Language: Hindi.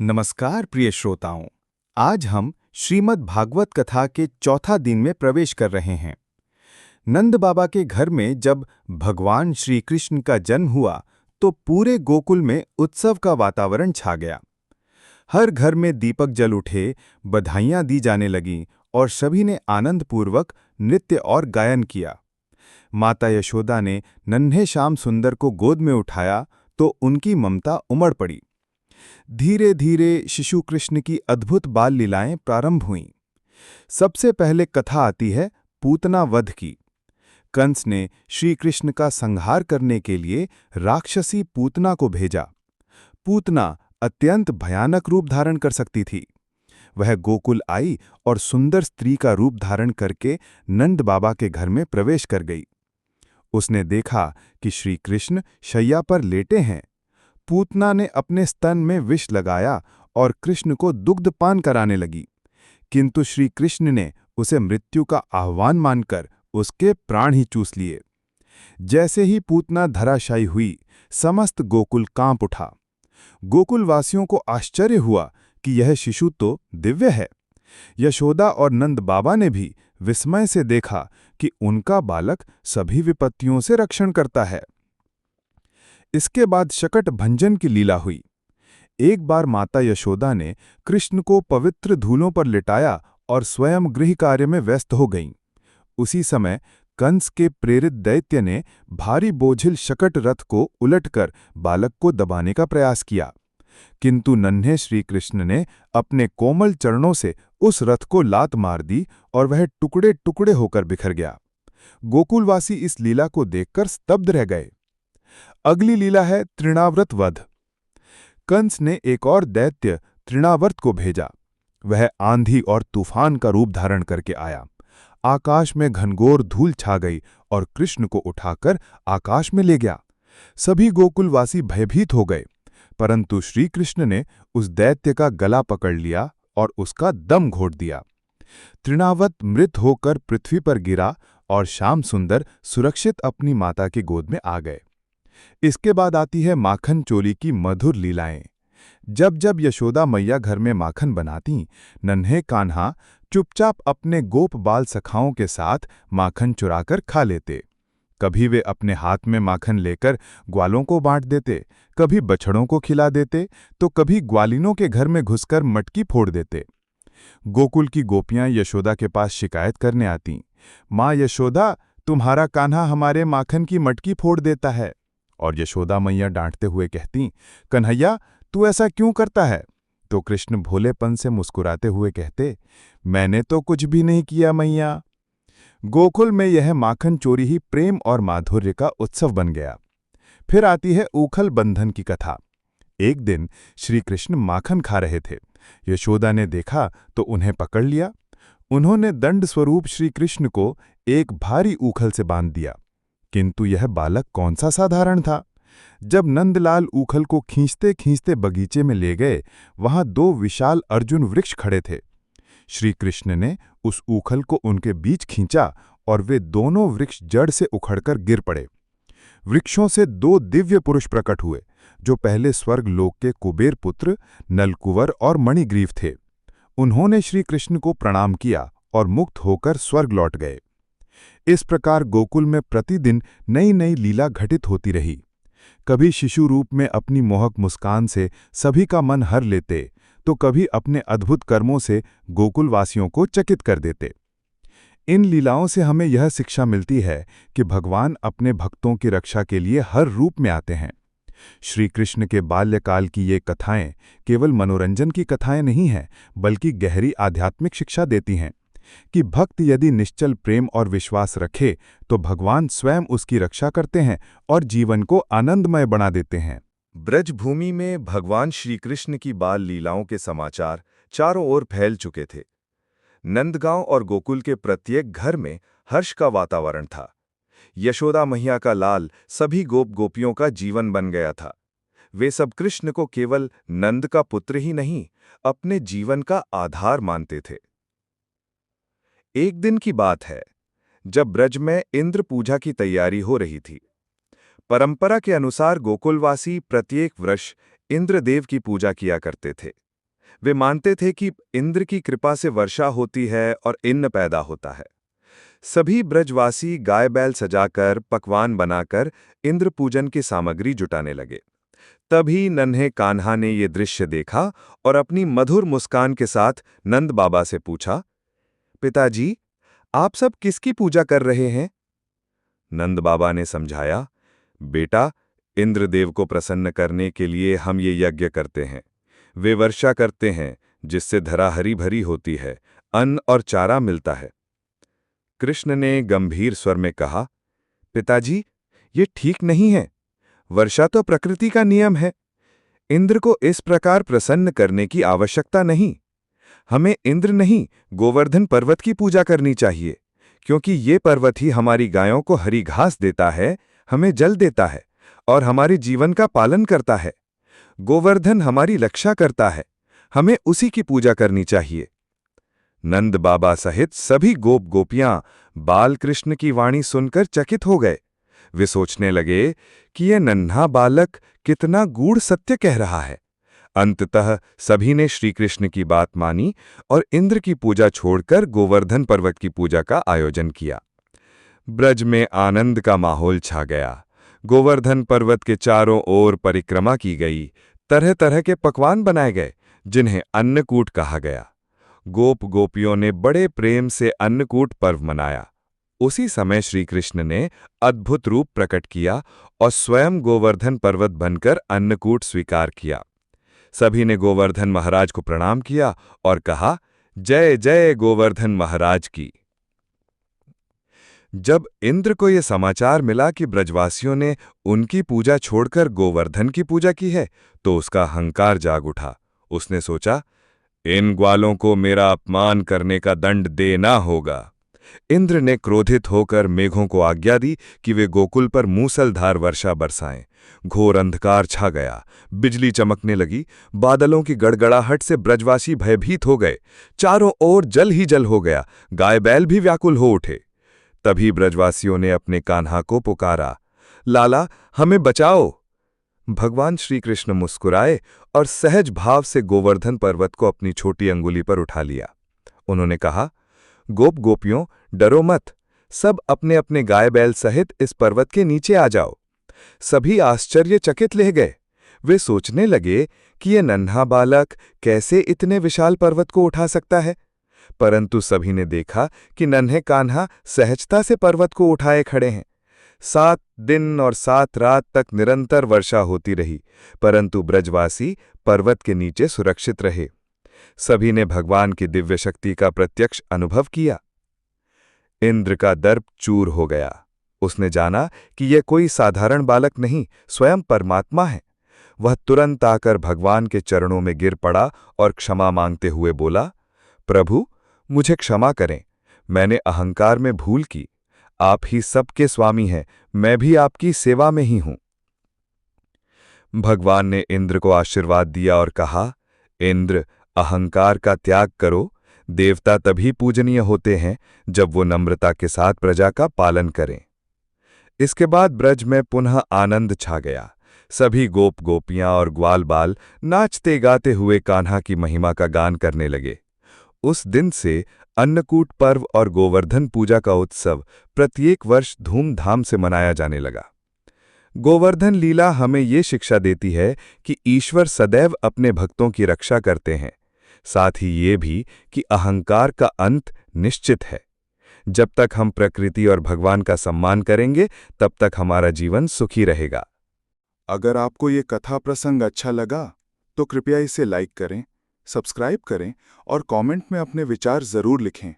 नमस्कार प्रिय श्रोताओं। आज हम श्रीमद् भागवत कथा के चौथा दिन में प्रवेश कर रहे हैं। नंद बाबा के घर में जब भगवान श्री कृष्ण का जन्म हुआ तो पूरे गोकुल में उत्सव का वातावरण छा गया। हर घर में दीपक जल उठे, बधाइयां दी जाने लगीं और सभी ने आनंदपूर्वक नृत्य और गायन किया। माता यशोदा ने नन्हे श्याम सुंदर को गोद में उठाया तो उनकी ममता उमड़ पड़ी। धीरे धीरे शिशु कृष्ण की अद्भुत बाल लीलाएं प्रारंभ हुईं। सबसे पहले कथा आती है पूतना वध की। कंस ने श्री कृष्ण का संहार करने के लिए राक्षसी पूतना को भेजा। पूतना अत्यंत भयानक रूप धारण कर सकती थी। वह गोकुल आई और सुंदर स्त्री का रूप धारण करके नंद बाबा के घर में प्रवेश कर गई। उसने देखा कि श्री कृष्ण शैया पर लेटे हैं। पूतना ने अपने स्तन में विष लगाया और कृष्ण को दुग्धपान कराने लगी, किंतु श्री कृष्ण ने उसे मृत्यु का आह्वान मानकर उसके प्राण ही चूस लिए। जैसे ही पूतना धराशायी हुई, समस्त गोकुल कांप उठा। गोकुलवासियों को आश्चर्य हुआ कि यह शिशु तो दिव्य है। यशोदा और नंद बाबा ने भी विस्मय से देखा कि उनका बालक सभी विपत्तियों से रक्षण करता है। इसके बाद शकट भंजन की लीला हुई। एक बार माता यशोदा ने कृष्ण को पवित्र धूलों पर लिटाया और स्वयं गृह कार्य में व्यस्त हो गईं। उसी समय कंस के प्रेरित दैत्य ने भारी बोझिल शकट रथ को उलटकर बालक को दबाने का प्रयास किया, किंतु नन्हे श्री कृष्ण ने अपने कोमल चरणों से उस रथ को लात मार दी और वह टुकड़े टुकड़े होकर बिखर गया। गोकुलवासी इस लीला को देखकर स्तब्ध रह गए। अगली लीला है तृणावर्त वध। कंस ने एक और दैत्य तृणावर्त को भेजा। वह आंधी और तूफान का रूप धारण करके आया। आकाश में घनघोर धूल छा गई और कृष्ण को उठाकर आकाश में ले गया। सभी गोकुलवासी भयभीत हो गए, परंतु श्री कृष्ण ने उस दैत्य का गला पकड़ लिया और उसका दम घोट दिया। तृणावर्त मृत होकर पृथ्वी पर गिरा और श्याम सुंदर सुरक्षित अपनी माता की गोद में आ गए। इसके बाद आती है माखन चोरी की मधुर लीलाएं। जब जब यशोदा मैया घर में माखन बनाती, नन्हे कान्हा चुपचाप अपने गोप बाल सखाओं के साथ माखन चुराकर खा लेते। कभी वे अपने हाथ में माखन लेकर ग्वालों को बांट देते, कभी बछड़ों को खिला देते, तो कभी ग्वालिनों के घर में घुसकर मटकी फोड़ देते। गोकुल की गोपियां यशोदा के पास शिकायत करने आतीं, माँ यशोदा, तुम्हारा कान्हा हमारे माखन की मटकी फोड़ देता है। और यशोदा मैया डांटते हुए कहती, कन्हैया, तू ऐसा क्यों करता है? तो कृष्ण भोलेपन से मुस्कुराते हुए कहते, मैंने तो कुछ भी नहीं किया मैया। गोकुल में यह माखन चोरी ही प्रेम और माधुर्य का उत्सव बन गया। फिर आती है ऊखल बंधन की कथा। एक दिन श्री कृष्ण माखन खा रहे थे। यशोदा ने देखा तो उन्हें पकड़ लिया। उन्होंने दंड स्वरूप श्री कृष्ण को एक भारी ऊखल से बांध दिया, किंतु यह बालक कौन सा साधारण था। जब नंदलाल ऊखल को खींचते खींचते बगीचे में ले गए, वहां दो विशाल अर्जुन वृक्ष खड़े थे। श्री कृष्ण ने उस ऊखल को उनके बीच खींचा और वे दोनों वृक्ष जड़ से उखड़कर गिर पड़े। वृक्षों से दो दिव्य पुरुष प्रकट हुए, जो पहले स्वर्ग लोक के कुबेर पुत्र नलकुवर और मणिग्रीव थे। उन्होंने श्री कृष्ण को प्रणाम किया और मुक्त होकर स्वर्ग लौट गए। इस प्रकार गोकुल में प्रतिदिन नई नई लीला घटित होती रही। कभी शिशु रूप में अपनी मोहक मुस्कान से सभी का मन हर लेते, तो कभी अपने अद्भुत कर्मों से गोकुलवासियों को चकित कर देते। इन लीलाओं से हमें यह शिक्षा मिलती है कि भगवान अपने भक्तों की रक्षा के लिए हर रूप में आते हैं। श्री कृष्ण के बाल्यकाल की ये कथाएं केवल मनोरंजन की कथाएं नहीं हैं, बल्कि गहरी आध्यात्मिक शिक्षा देती हैं कि भक्त यदि निश्चल प्रेम और विश्वास रखे तो भगवान स्वयं उसकी रक्षा करते हैं और जीवन को आनंदमय बना देते हैं। ब्रजभूमि में भगवान श्री कृष्ण की बाल लीलाओं के समाचार चारों ओर फैल चुके थे। नंदगांव और गोकुल के प्रत्येक घर में हर्ष का वातावरण था। यशोदा मैया का लाल सभी गोप गोपियों का जीवन बन गया था। वे सब कृष्ण को केवल नंद का पुत्र ही नहीं, अपने जीवन का आधार मानते थे। एक दिन की बात है, जब ब्रज में इंद्र पूजा की तैयारी हो रही थी। परंपरा के अनुसार गोकुलवासी प्रत्येक वर्ष इंद्रदेव की पूजा किया करते थे। वे मानते थे कि इंद्र की कृपा से वर्षा होती है और अन्न पैदा होता है। सभी ब्रजवासी गाय बैल सजाकर पकवान बनाकर इंद्र पूजन की सामग्री जुटाने लगे। तभी नन्हे कान्हा ने ये दृश्य देखा और अपनी मधुर मुस्कान के साथ नंद बाबा से पूछा, पिताजी, आप सब किसकी पूजा कर रहे हैं? नंद बाबा ने समझाया, बेटा, इंद्रदेव को प्रसन्न करने के लिए हम ये यज्ञ करते हैं। वे वर्षा करते हैं जिससे धरा हरी भरी होती है, अन्न और चारा मिलता है। कृष्ण ने गंभीर स्वर में कहा, पिताजी, ये ठीक नहीं है। वर्षा तो प्रकृति का नियम है। इंद्र को इस प्रकार प्रसन्न करने की आवश्यकता नहीं। हमें इंद्र नहीं, गोवर्धन पर्वत की पूजा करनी चाहिए, क्योंकि ये पर्वत ही हमारी गायों को हरी घास देता है, हमें जल देता है और हमारे जीवन का पालन करता है। गोवर्धन हमारी रक्षा करता है, हमें उसी की पूजा करनी चाहिए। नंद बाबा सहित सभी गोप गोपियां बाल कृष्ण की वाणी सुनकर चकित हो गए। वे सोचने लगे कि यह नन्हा बालक कितना गूढ़ सत्य कह रहा है। अंततः सभी ने श्री कृष्ण की बात मानी और इंद्र की पूजा छोड़कर गोवर्धन पर्वत की पूजा का आयोजन किया। ब्रज में आनंद का माहौल छा गया। गोवर्धन पर्वत के चारों ओर परिक्रमा की गई। तरह तरह के पकवान बनाए गए, जिन्हें अन्नकूट कहा गया। गोप गोपियों ने बड़े प्रेम से अन्नकूट पर्व मनाया। उसी समय श्री कृष्ण ने अद्भुत रूप प्रकट किया और स्वयं गोवर्धन पर्वत बनकर अन्नकूट स्वीकार किया। सभी ने गोवर्धन महाराज को प्रणाम किया और कहा, जय जय गोवर्धन महाराज की। जब इंद्र को यह समाचार मिला कि ब्रजवासियों ने उनकी पूजा छोड़कर गोवर्धन की पूजा की है, तो उसका अहंकार जाग उठा। उसने सोचा, इन ग्वालों को मेरा अपमान करने का दंड देना होगा। इंद्र ने क्रोधित होकर मेघों को आज्ञा दी कि वे गोकुल पर मूसलधार वर्षा बरसाएं। घोर अंधकार छा गया, बिजली चमकने लगी। बादलों की गड़गड़ाहट से ब्रजवासी भयभीत हो गए। चारों ओर जल ही जल हो गया। गाय बैल भी व्याकुल हो उठे। तभी ब्रजवासियों ने अपने कान्हा को पुकारा, लाला, हमें बचाओ। भगवान श्री कृष्ण मुस्कुराए और सहज भाव से गोवर्धन पर्वत को अपनी छोटी अंगुली पर उठा लिया। उन्होंने कहा, गोप गोपियों, डरो मत। सब अपने अपने गाय बैल सहित इस पर्वत के नीचे आ जाओ। सभी आश्चर्यचकित ले गए। वे सोचने लगे कि यह नन्हा बालक कैसे इतने विशाल पर्वत को उठा सकता है। परंतु सभी ने देखा कि नन्हे कान्हा सहजता से पर्वत को उठाए खड़े हैं। 7 दिन और 7 रात तक निरंतर वर्षा होती रही, परंतु ब्रजवासी पर्वत के नीचे सुरक्षित रहे। सभी ने भगवान की दिव्य शक्ति का प्रत्यक्ष अनुभव किया। इंद्र का दर्प चूर हो गया। उसने जाना कि यह कोई साधारण बालक नहीं, स्वयं परमात्मा है। वह तुरंत आकर भगवान के चरणों में गिर पड़ा और क्षमा मांगते हुए बोला, प्रभु, मुझे क्षमा करें। मैंने अहंकार में भूल की। आप ही सबके स्वामी हैं, मैं भी आपकी सेवा में ही हूं। भगवान ने इंद्र को आशीर्वाद दिया और कहा, इंद्र, अहंकार का त्याग करो। देवता तभी पूजनीय होते हैं जब वो नम्रता के साथ प्रजा का पालन करें। इसके बाद ब्रज में पुनः आनंद छा गया। सभी गोप गोपियां और ग्वाल बाल नाचते गाते हुए कान्हा की महिमा का गान करने लगे। उस दिन से अन्नकूट पर्व और गोवर्धन पूजा का उत्सव प्रत्येक वर्ष धूमधाम से मनाया जाने लगा। गोवर्धन लीला हमें ये शिक्षा देती है कि ईश्वर सदैव अपने भक्तों की रक्षा करते हैं, साथ ही ये भी कि अहंकार का अंत निश्चित है। जब तक हम प्रकृति और भगवान का सम्मान करेंगे, तब तक हमारा जीवन सुखी रहेगा। अगर आपको ये कथा प्रसंग अच्छा लगा तो कृपया इसे लाइक करें, सब्सक्राइब करें और कमेंट में अपने विचार जरूर लिखें।